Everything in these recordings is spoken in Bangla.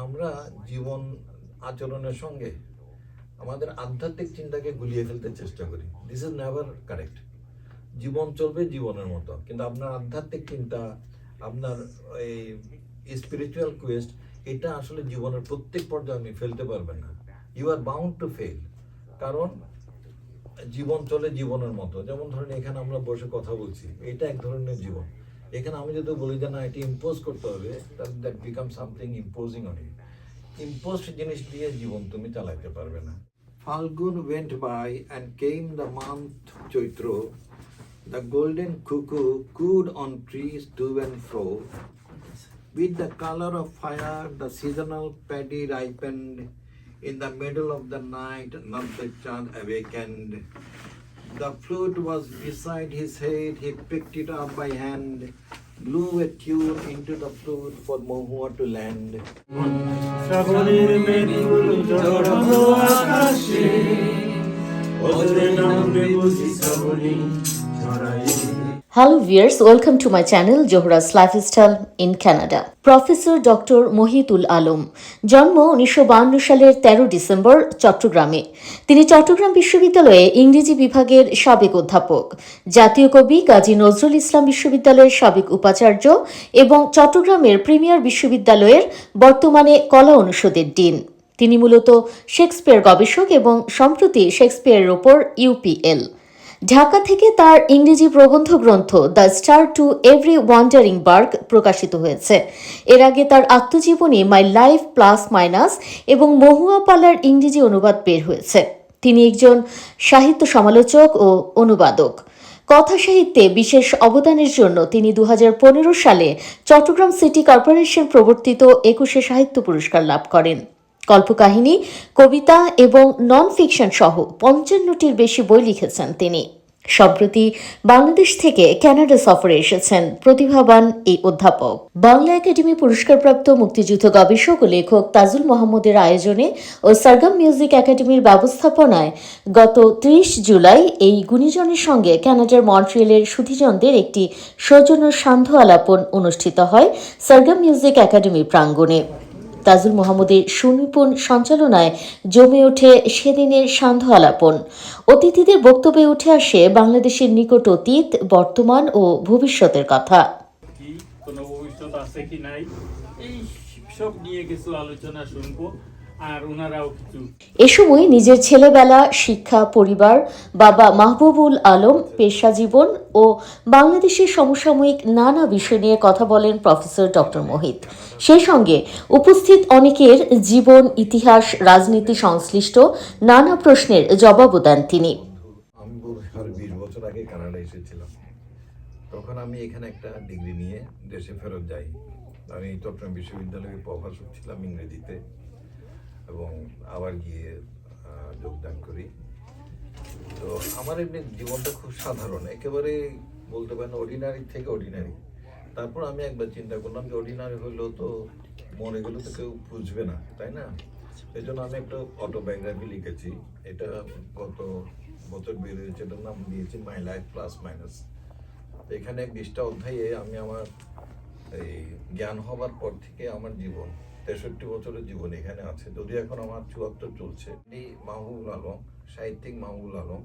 আমরা জীবন আচরণের সঙ্গে আমাদের আধ্যাত্মিক চিন্তাকে গুলিয়ে ফেলতে চেষ্টা করি। This is never correct. জীবন চলবে জীবনের মতো, কিন্তু আপনার আধ্যাত্মিক চিন্তা, আপনার এই স্পিরিচুয়াল কোয়েস্ট, এটা আসলে জীবনের প্রত্যেক পর্যায়ে আপনি ফেলতে পারবেন না। You are bound to fail, কারণ জীবন চলে জীবনের মতো। যেমন ধরেন এখানে আমরা বসে কথা বলছি, এটা এক ধরনের জীবন। এখানে আমি যদি বলি যে না এটি ইম্পোজ করতে হবে, that become something imposing on you. Imposed জিনিস দিয়ে জীবন তুমি চালাইতে পারবে না। ফাল্গুন went by and came the month Chaitra. The golden cuckoo cooed on trees to and fro. With the color of fire, the seasonal paddy ripened. In the middle of the night, not the child awakened. The flute was beside his head, he picked it up by hand, blew a tune into the flute for Mohua to land. শ্রাবণের মেঘগুলো জড়ালো আকাশে, ওরে নামবে বুঝি Shrabani ছড়ায়ে। Hello viewers, welcome to my channel Johra's Lifestyle in Canada. Professor doctor Mohitul Alam, জন্ম 1952 সালের 13 ডিসেম্বর চট্টগ্রামে। তিনি চট্টগ্রাম বিশ্ববিদ্যালয়ে ইংরেজি বিভাগের সাবেক অধ্যাপক, জাতীয় কবি কাজী নজরুল ইসলাম বিশ্ববিদ্যালয়ের সাবেক উপাচার্য এবং চট্টগ্রামের প্রিমিয়ার বিশ্ববিদ্যালয়ের বর্তমানে কলা অনুষদের ডিন। তিনি মূলত শেক্সপিয়ার গবেষক এবং সম্প্রতি শেক্সপিয়ারের ওপর ইউপিএল। ঢাকা থেকে তার ইংরেজি প্রবন্ধ গ্রন্থ the star to every wandering bark প্রকাশিত হয়েছে। এর আগে তার আত্মজীবনী মাই লাইফ প্লাস মাইনাস এবং মহুয়া পালার ইংরেজি অনুবাদ বের হয়েছে। তিনি একজন সাহিত্য সমালোচক ও অনুবাদক। কথা সাহিত্যে বিশেষ অবদানের জন্য তিনি 2015 সালে চট্টগ্রাম সিটি কর্পোরেশন প্রবর্তিত 21শে সাহিত্য পুরস্কার লাভ করেন। কল্পকাহিনী, কবিতা এবং নন ফিকশন সহ 55টির বেশি বই লিখেছেন তিনি। সম্প্রতি বাংলাদেশ থেকে কানাডা সফরে এসেছেন প্রতিভাবান এই অধ্যাপক। বাংলা একাডেমি পুরস্কারপ্রাপ্ত মুক্তিযুদ্ধ গবেষক ও লেখক তাজুল মোহাম্মদের আয়োজনে ও সরগম মিউজিক একাডেমির ব্যবস্থাপনায় গত 30 জুলাই এই গুণীজনের সঙ্গে কানাডার মন্ট্রিয়েলের সুধীজনদের একটি সৌজন্য সান্ধ্য আলাপন অনুষ্ঠিত হয় সরগম মিউজিক একাডেমির প্রাঙ্গণে। তাজুল মোহাম্মদের সুনিপুণ সঞ্চালনায় জমে ওঠে সেদিনের সান্ধ্য আলাপন। অতিথিদের বক্তব্যে উঠে আসে বাংলাদেশের নিকট অতীত, বর্তমান ও ভবিষ্যতের কথা। কি কোনো ভবিষ্যৎ আছে কি নাই, এই সব নিয়ে কিছু আলোচনা শুনবো, আর ওনারাও কিছু। এ সময় নিজের ছেলেবেলা, শিক্ষা, পরিবার, বাবা মাহবুবুল আলম, পেশা জীবন ও বাংলাদেশের সমসাময়িক নানা বিষয় নিয়ে কথা বলেন প্রফেসর ডক্টর মোহিত। সেই সঙ্গে উপস্থিত অনেকের জীবন, ইতিহাস, রাজনীতি সংশ্লিষ্ট নানা প্রশ্নের জবাবও দেন তিনি। আমি 20 বছর আগে কানাডা এসেছিলাম। তখন আমি এখানে একটা ডিগ্রি নিয়ে দেশে ফেরত যাই। আমি চট্টগ্রাম বিশ্ববিদ্যালয়ে প্রভাষক ছিলাম ইংরেজিতে, এবং আবার গিয়ে যোগদান করি। তো আমার এমনি জীবনটা খুব সাধারণ, একেবারে বলতে পারেন অর্ডিনারি থেকে অর্ডিনারি। তারপর আমি একবার চিন্তা করলাম যে অর্ডিনারি হইলেও তো মরে গেলে তো কেউ বুঝবে না, তাই না? এই জন্য আমি একটা অটোবায়োগ্রাফি লিখেছি। এটা গত বছর বের হয়েছে, এটার নাম দিয়েছি মাই লাইফ প্লাস মাইনাস। এখানে 20টা অধ্যায়ে আমি আমার এই জ্ঞান হবার পর থেকে আমার জীবন, 63 বছরের জীবন এখানে আছে, যদিও এখন আমার 74 চলছে। মাহবুবুল আলম, সাহিত্যিক মাহবুবুল আলম।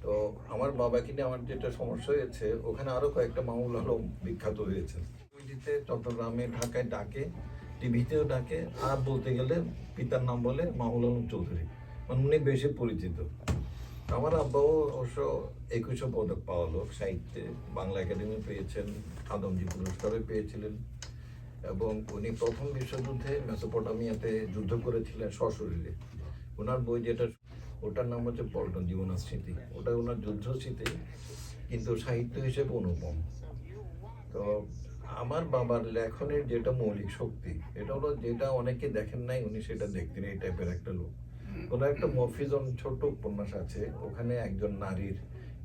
তো আমার বাবাকে নিয়ে আমার যেটা সমস্যা হয়েছে, ওখানে আরো কয়েকটা মাহবুবুল আলম বিখ্যাত হয়েছে। চট্টগ্রামে, ঢাকায় ডাকে, টিভিতেও ডাকে, আর বলতে গেলে পিতার নাম বলে মাহবুবুল আলম চৌধুরী, মানে উনি বেশি পরিচিত। আমার আব্বাও অবশ্য 21শে পদক পাওয়া লোক সাহিত্যে, বাংলা একাডেমি পেয়েছেন, আদমজি পুরস্কারও পেয়েছিলেন, এবং উনি প্রথম বিশ্বযুদ্ধে মেসোপটামিয়াতে যুদ্ধ করেছিলেন সশরীরে। ওনার বই যেটা, ওটার নাম হচ্ছে পল্টন জীবনের স্মৃতি। ওটা ওনার যুদ্ধ স্মৃতি, কিন্তু সাহিত্য হিসেবে অনুপম। তো আমার বাবার লেখনের যেটা মৌলিক শক্তি, এটা হলো যেটা অনেকে দেখেন নাই, উনি সেটা দেখতেন। এই টাইপের একটা লোক। ওনার একটা মফিজন ছোট উপন্যাস আছে, ওখানে একজন নারীর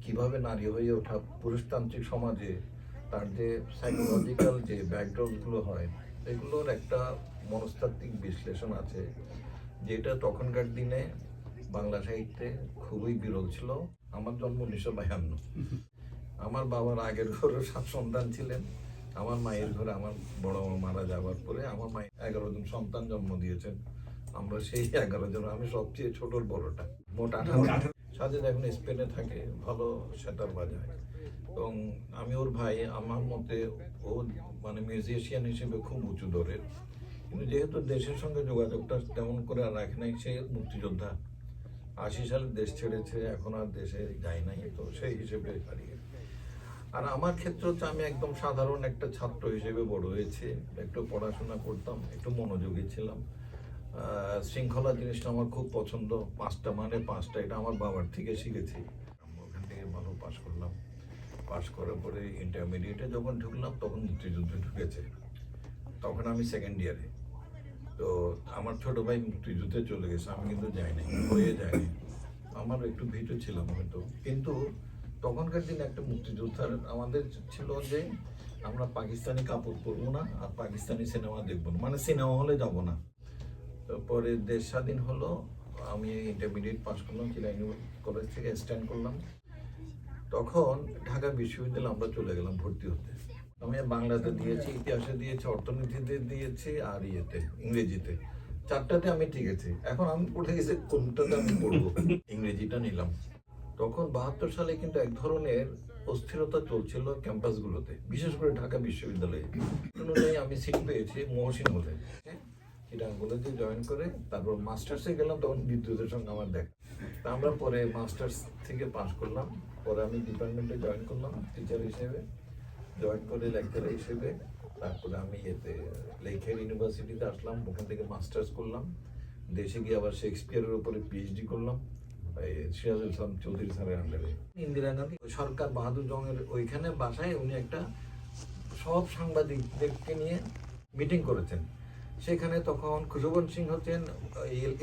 কিভাবে নারী হয়ে ওঠা পুরুষতান্ত্রিক সমাজে তার যে সাইকোলজিক্যাল যে ব্যাকগ্রাউন্ডগুলো হয়, এগুলোর একটা মনস্তাত্ত্বিক বিশ্লেষণ আছে, যেটা তখনকার দিনে বাংলা সাহিত্যে খুবই বিরল ছিল। আমার জন্ম 1952। আমার বাবার আগের ঘরে 7 সন্তান ছিলেন, আমার মায়ের ঘরে আমার বড় মা মারা যাওয়ার পরে আমার মা 11 জন সন্তান জন্ম দিয়েছেন। আমরা সেই 11 জন, আমি সবচেয়ে ছোটর বড়টা। মোট 18। সাজেদ এখন স্পেনে থাকে, ভালো সেতার বাজায় এবং আমি ওর ভাই। আমার মতে ও মানে মিউজিশিয়ান হিসেবে খুব উঁচু দরের, কিন্তু যেহেতু দেশের সঙ্গে যোগাযোগটা তেমন করে আর রাখে নাই, সে মুক্তিযোদ্ধা, 80 সালে দেশ ছেড়েছে, এখন আর দেশে যায় নাই, তো সেই হিসেবে হারিয়ে। আর আমার ক্ষেত্রে হচ্ছে আমি একদম সাধারণ একটা ছাত্র হিসেবে বড় হয়েছি, একটু পড়াশোনা করতাম, একটু মনোযোগী ছিলাম। শৃঙ্খলা জিনিসটা আমার খুব পছন্দ। 5টা মানে 5টা, এটা আমার বাবার থেকে শিখেছি। ওখান থেকে ভালো পাশ করলাম। পাশ করার পরে ইন্টারমিডিয়েটে যখন ঢুকলাম তখন মুক্তিযুদ্ধে ঢুকেছে, তখন আমি সেকেন্ড ইয়ারে। তো আমার ছোট ভাই মুক্তিযুদ্ধে চলে গেছে, আমি কিন্তু যাইনি, হয়ে যায়নি। আমার একটু ভীতু ছিলাম হয়তো, কিন্তু তখনকার দিনে একটা মুক্তিযোদ্ধার আমাদের ছিল যে আমরা পাকিস্তানি কাপড় পরবো না আর পাকিস্তানি সিনেমা দেখবো না, মানে সিনেমা হলে যাব না। তারপরে দেশ স্বাধীন হলো, আমি ইন্টারমিডিয়েট পাস করলাম, চিরাইনি কলেজ থেকে স্ট্যান্ড করলাম। তখন ঢাকা বিশ্ববিদ্যালয়ে আমরা চলে গেলাম ভর্তি হতে। আমি বাংলাতে দিয়েছি, ইতিহাসে দিয়েছি, অর্থনীতিতে দিয়েছি, আর ইংরেজিতে। 4টাতে আমি ঠিক আছে। এখন আমি পড়ে গেছি কোনটাতে আমি পড়বো, ইংরেজিটা নিলাম। তখন 72 সালে কিন্তু এক ধরনের অস্থিরতা চলছিল ক্যাম্পাসগুলোতে, বিশেষ করে ঢাকা বিশ্ববিদ্যালয়ে। অনুযায়ী আমি সিট পেয়েছি মহসিন হলে, চিটাগংতে জয়েন করে তারপর মাস্টার্সে গেলাম। তখন বিদ্যুতের সঙ্গে আমার দেখা, তা আমরা পরে মাস্টার্স থেকে পাস করলাম। পরে আমি ডিপার্টমেন্টে জয়েন করলাম টিচার হিসেবে, জয়েন করে লেকচারার হিসেবে। তারপরে আমি লেখার ইউনিভার্সিটিতে আসলাম, ওখান থেকে মাস্টার্স করলাম। দেশে গিয়ে আবার শেক্সপিয়ারের উপরে পিএইচডি করলাম সিরাজুল ইসলাম চৌধুরী স্যারের আন্ডারে। ইন্দিরা গান্ধী সরকার বাহাদুর জংয়ের ওইখানে বাসায় উনি একটা সব সাংবাদিকদেরকে নিয়ে মিটিং করেছেন। সেখানে তখন খুশবন্ত সিং হচ্ছেন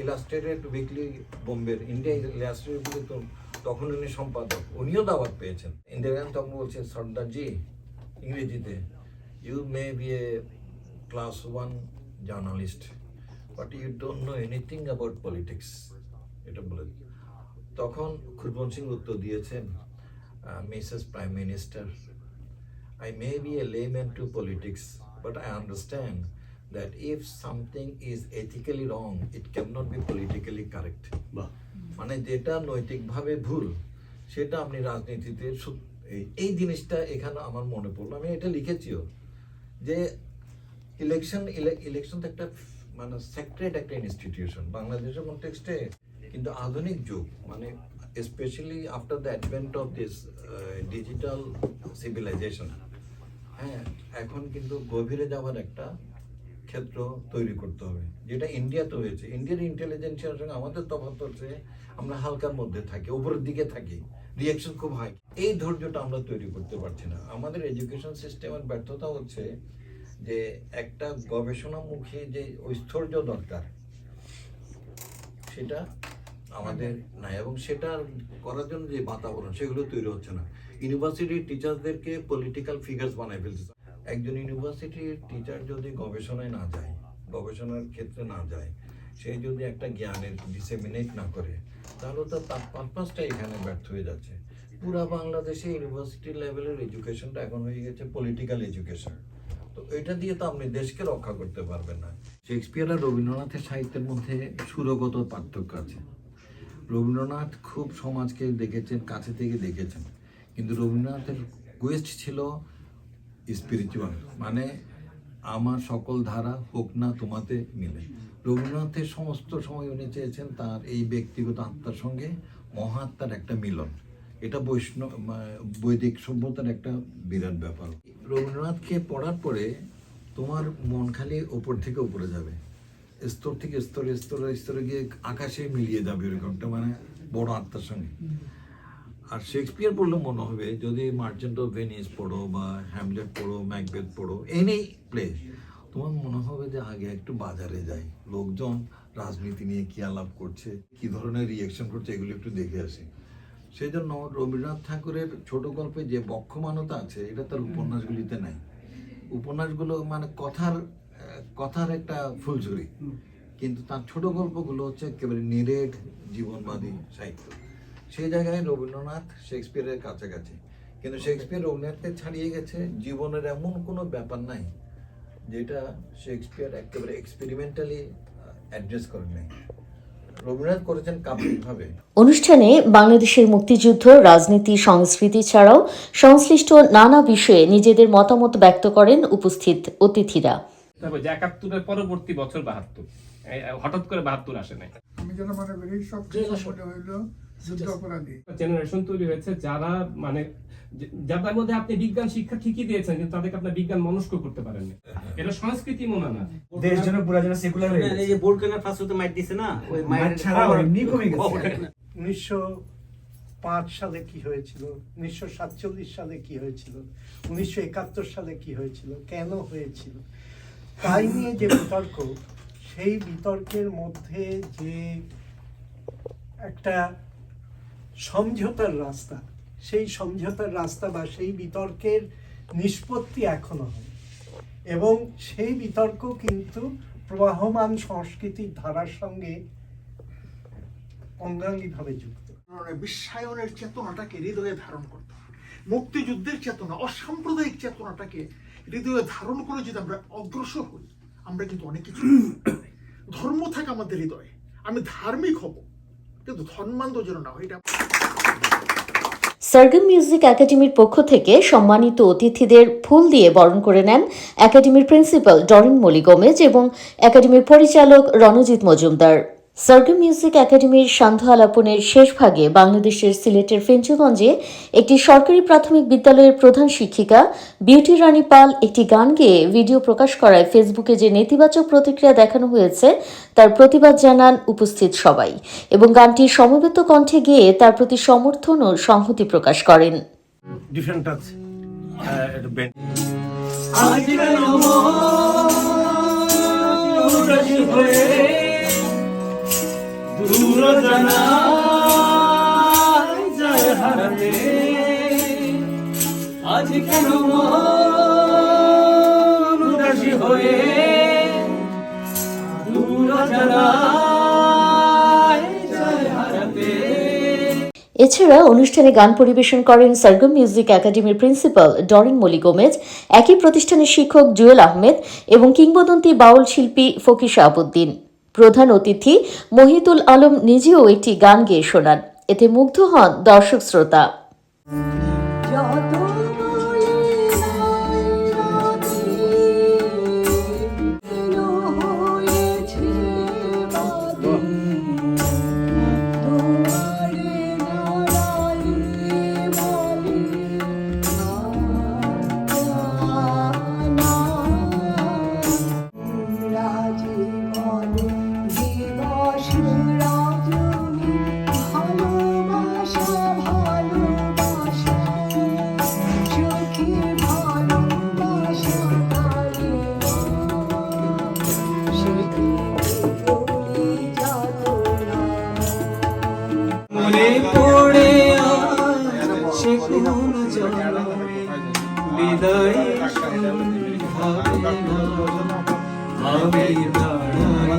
ইলাস্ট্রেটেড উইকলি বোম্বের, ইন্ডিয়া ইলাস্ট্রেটেড উইকলি, তো তখন উনি সম্পাদক, উনিও দাওয়াত পেয়েছেন। ইন্দিরা গান্ধী তখন বলছেন, সর্দারজি ইংরেজিতে, you may be a class 1 journalist but you don't know anything about politics, এটা বলে। তখন খুশবন্ত সিং উত্তর দিয়েছেন, Mrs prime minister, I may be a layman to politics, but I understand that if something is ethically wrong, it cannot be politically correct. মানে যেটা নৈতিকভাবে ভুল সেটা আপনি রাজনীতিতে এই জিনিসটা এখানে আমার মনে পড়লো। আমি এটা লিখেছিও যে ইলেকশন তো একটা মানে সেক্রেট একটা ইনস্টিটিউশন বাংলাদেশের কনটেক্সটে, কিন্তু আধুনিক যুগ মানে specially after the advent of this digital civilisation, হ্যাঁ, এখন কিন্তু গভীরে যাওয়ার একটা ক্ষেত্র তৈরি করতে হবে, যেটা ইন্ডিয়াতে হয়েছে। ইন্ডিয়ার ইন্টেলিজেন্সিয়ার সঙ্গে আমাদের তফাৎ হচ্ছে আমরা হালকার মধ্যে থাকি, উপরের দিকে থাকি, রিয়াকশন খুব হাই। এই ধৈর্যটা আমরা তৈরি করতে পারছি না। আমাদের এডুকেশন সিস্টেমের ব্যর্থতা হচ্ছে যে একটা গবেষণামুখী যে ঐশ্বর্য দরকার সেটা আমাদের নাই, এবং সেটা করার জন্য যে বাতাবরণ সেগুলো তৈরি হচ্ছে না। ইউনিভার্সিটির টিচারদেরকে পলিটিক্যাল ফিগার্স বানায় ফেলছে। একজন ইউনিভার্সিটির টিচার যদি গবেষণায় না যায়, গবেষণার ক্ষেত্রে না যায়, সে যদি একটা জ্ঞানের ডিসেমিনেট না করে, তাহলে তো তার পারপাসটা এখানে ব্যর্থ হয়ে যাচ্ছে। পুরা বাংলাদেশে ইউনিভার্সিটি লেভেলের এডুকেশনটা এখন হয়ে গেছে পলিটিক্যাল এডুকেশন। তো এটা দিয়ে তো আপনি দেশকে রক্ষা করতে পারবেন না। শেক্সপিয়ার আর রবীন্দ্রনাথের সাহিত্যের মধ্যে সুরগত পার্থক্য আছে। রবীন্দ্রনাথ খুব সমাজকে দেখেছেন, কাছে থেকে দেখেছেন, কিন্তু রবীন্দ্রনাথের কোয়েস্ট ছিল স্পিরিচুয়াল, মানে আমার সকল ধারা হোক না তোমাতে মিলে। রবীন্দ্রনাথের সমস্ত সময় উনি চেয়েছেন তার এই ব্যক্তিগত আত্মার সঙ্গে মহাত্মার একটা মিলন। এটা বৈদিক সভ্যতার একটা বিরাট ব্যাপার। রবীন্দ্রনাথকে পড়ার পরে তোমার মন খালি ওপর থেকে উপরে যাবে, স্তর থেকে স্তরে স্তরে স্তরে গিয়ে আকাশে মিলিয়ে যাবে, এরকমটা মানে বড় আত্মার সঙ্গে। আর শেক্সপিয়ার পড়লে মনে হবে, যদি মার্চেন্ট অফ ভেনিস পড়ো বা হ্যামলেট পড়ো, ম্যাকবেথ পড়ো, এনি প্লে, তোমার মনে হবে যে আগে একটু বাজারে যাই, লোকজন রাজনীতি নিয়ে কি আলাপ করছে, কি ধরনের রিয়াকশন করছে, এগুলো একটু দেখে আসি। সেই জন্য রবীন্দ্রনাথ ঠাকুরের ছোট গল্পে যে বক্ষমানতা আছে, এটা তার উপন্যাসগুলিতে নাই। উপন্যাসগুলো মানে কথার একটা ফুলঝুরি, কিন্তু তার ছোট গল্পগুলো হচ্ছে একেবারে নিরেট জীবনবাদী সাহিত্য। সেই জায়গায় রবীন্দ্রনাথ শেক্সপিয়ারের কাছাকাছি, কিন্তু শেক্সপিয়ার রবীন্দ্রনাথকে ছাড়িয়ে গেছে। জীবনের এমন কোনো ব্যাপার নাই যেটা শেক্সপিয়ার একেবারে এক্সপেরিমেন্টালি অ্যাড্রেস করেন নাই। রবীন্দ্রনাথ করেছেন কাব্যিকভাবে। অনুষ্ঠানে বাংলাদেশের মুক্তিযুদ্ধ, রাজনীতি, সংস্কৃতি ছাড়াও সংশ্লিষ্ট নানা বিষয়ে নিজেদের মতামত ব্যক্ত করেন উপস্থিত অতিথিরা। তারপর যে ৭১-এর পরবর্তী বছর ৭২, হঠাৎ করে ৭২ আসে নাই। আমি যেন মনে করি সবচেয়ে মনে হইল যুদ্ধ অপরাধী জেনারেশন তৈরি হয়েছে যারা মানে যাদের মধ্যে আপনি বিজ্ঞান শিক্ষা ঠিকই দিয়েছেন, কিন্তু তাদেরকে আপনার বিজ্ঞান মনস্ক করতে পারেননি। এটা সংস্কৃতি মনে না, দেশ যেন পুরা যেন সেকুলার হয়ে গেছে। এই যে বোরকানা ফাঁসুতে মাইর দিছে না, ওই মায়ের ছাড়া এমনি কমে গেছে। 1905 সালে কি হয়েছিল, 1947 সালে কি হয়েছিল, 1971 সালে কি হয়েছিল, কেন হয়েছিল, তাই নিয়ে যে বিতর্ক, সেই বিতর্কের মধ্যে যে একটা সমঝোতার রাস্তা, সেই সমঝোতার রাস্তা বা সেই বিতর্কের নিষ্পত্তি এখনো হয়, এবং সেই বিতর্ক কিন্তু প্রবাহমান সংস্কৃতির ধারার সঙ্গে অঙ্গাঙ্গিভাবে যুক্ত। বিশ্বায়নের চেতনাটাকে হৃদয়ে ধারণ করতে হবে, মুক্তিযুদ্ধের চেতনা, অসাম্প্রদায়িক চেতনাটাকে হৃদয়ে ধারণ করে যদি আমরা অগ্রসর হই, আমরা কিন্তু অনেক কিছু ধর্ম থাকে আমাদের হৃদয়ে, আমি ধার্মিক হব, কিন্তু ধর্মান্ধ যেন না হয়। এটা সার্গাম মিউজিক একাডেমির পক্ষ থেকে সম্মানিত অতিথিদের ফুল দিয়ে বরণ করে নেন একাডেমির প্রিন্সিপাল ডরিন মলি গোমেজ এবং একাডেমির পরিচালক রণজিৎ মজুমদার। সার্গাম মিউজিক একাডেমির সান্ধ্য আলাপনের শেষ ভাগে বাংলাদেশের সিলেটের ফেঞ্চুগঞ্জে একটি সরকারি প্রাথমিক বিদ্যালয়ের প্রধান শিক্ষিকা বিউটি রানী পাল একটি গান গেয়ে ভিডিও প্রকাশ করায় ফেসবুকে যে নেতিবাচক প্রতিক্রিয়া দেখানো হয়েছে তার প্রতিবাদ জানান উপস্থিত সবাই এবং গানটি সমবেত কণ্ঠে গেয়ে তার প্রতি সমর্থন ও সংহতি প্রকাশ করেন। ডিফারেন্ট টাচ দূর জানায় যায় হারাতে, আজ কেন মন উদাসী হয়ে দূর জানায় যায় হারাতে। এছাড়া অনুষ্ঠানে গান পরিবেশন করেন সার্গাম মিউজিক একাডেমির প্রিন্সিপাল ডরিন মলি গোমেজ, একই প্রতিষ্ঠানের শিক্ষক জুয়েল আহমেদ এবং কিংবদন্তি বাউল শিল্পী ফকির শাহাবুদ্দিন। প্রধান অতিথি মহিতুল আলম নিজেও একটি গান গেয়ে শোনান। এতে মুগ্ধ হন দর্শক শ্রোতা। মনে পড়ে আসে কোন জন্মে বিদায় আমি দাঁড়াই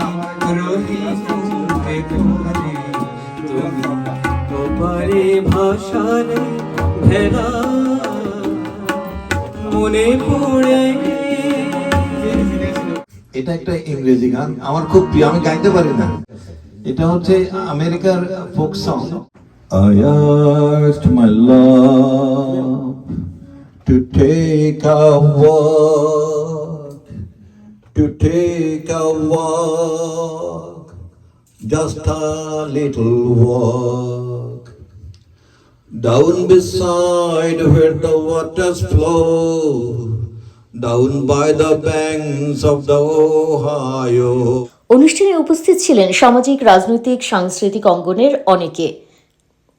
রহি মুখে পড়ে, তুমি ওপারে ভাষার ভেলা মনে পড়ে। এটা একটা ইংরেজি গান, আমার খুব প্রিয়, আমি গাইতে পারি না। এটা হচ্ছে আমেরিকার folk song. I asked my love to take a walk, just a little walk, down beside where the waters flow, down by the banks of the Ohio. অনুষ্ঠানে উপস্থিত ছিলেন সামাজিক, রাজনৈতিক, সাংস্কৃতিক অঙ্গনের অনেকে।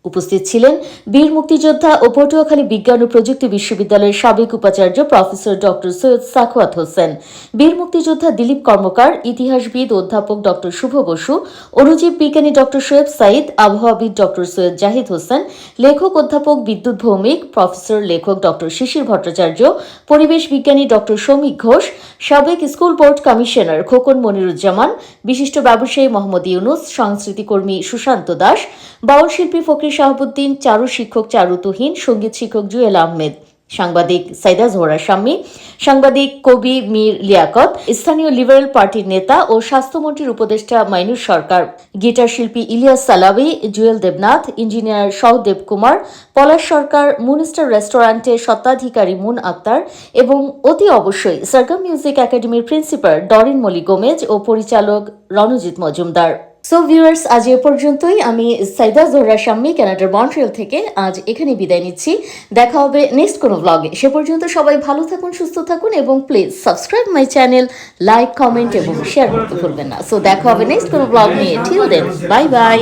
উপস্থিত ছিলেন বীর মুক্তিযোদ্ধা ও পটুয়াখালী বিজ্ঞান ও প্রযুক্তি বিশ্ববিদ্যালয়ের সাবেক উপাচার্য প্রফেসর ডক্টর সৈয়দ সাখাওয়াত হোসেন, বীর মুক্তিযোদ্ধা দিলীপ কর্মকার, ইতিহাসবিদ অধ্যাপক ডক্টর শুভ বসু, অণুজীব বিজ্ঞানী ডক্টর শোয়েব সাইদ, আবহাওয়াবিদ ডক্টর সৈয়দ জাহিদ হোসেন, লেখক অধ্যাপক বিদ্যুৎ ভৌমিক, প্রফেসর লেখক ডক্টর শিশির ভট্টাচার্য, পরিবেশ বিজ্ঞানী ডক্টর সৌমিক ঘোষ, সাবেক school board commissioner Khokon Moniruzzaman, বিশিষ্ট ব্যবসায়ী মোহাম্মদ ইউনুস, সংস্কৃতি কর্মী সুশান্ত দাস, বাউল শিল্পী ফকির শাহাবুদ্দিন, চারু শিক্ষক চারু তুহিন, সঙ্গীত শিক্ষক জুয়েল আহমেদ, সাংবাদিক সাইদা জোহরা শাম্মী, সাংবাদিক কবি মীর লিয়াকত, স্থানীয় লিবারেল পার্টির নেতা ও স্বাস্থ্যমন্ত্রীর উপদেষ্টা মাইনুর সরকার, গিটার শিল্পী ইলিয়াস সালাবি, জুয়েল দেবনাথ, ইঞ্জিনিয়ার সহদেব কুমার, পলাশ সরকার, মুনস্টার রেস্টুরেন্টের স্বত্বাধিকারী মুন আক্তার এবং অতি অবশ্যই সার্গাম মিউজিক একাডেমির প্রিন্সিপাল ডরিন মলি গোমেজ ও পরিচালক রণজিৎ মজুমদার। সো ভিউয়ার্স, আজ এ পর্যন্তই। আমি সাইদা জোহরা শাম্মী, কানাডার মন্ট্রিয়াল থেকে আজ এখানে বিদায় নিচ্ছি। দেখা হবে নেক্সট কোনো ব্লগে। সে পর্যন্ত সবাই ভালো থাকুন, সুস্থ থাকুন এবং please subscribe my channel, like, comment এবং শেয়ার করতে ভুলবেন না। সো দেখা হবে নেক্সট কোনো ব্লগ নিয়ে। Till then, bye by.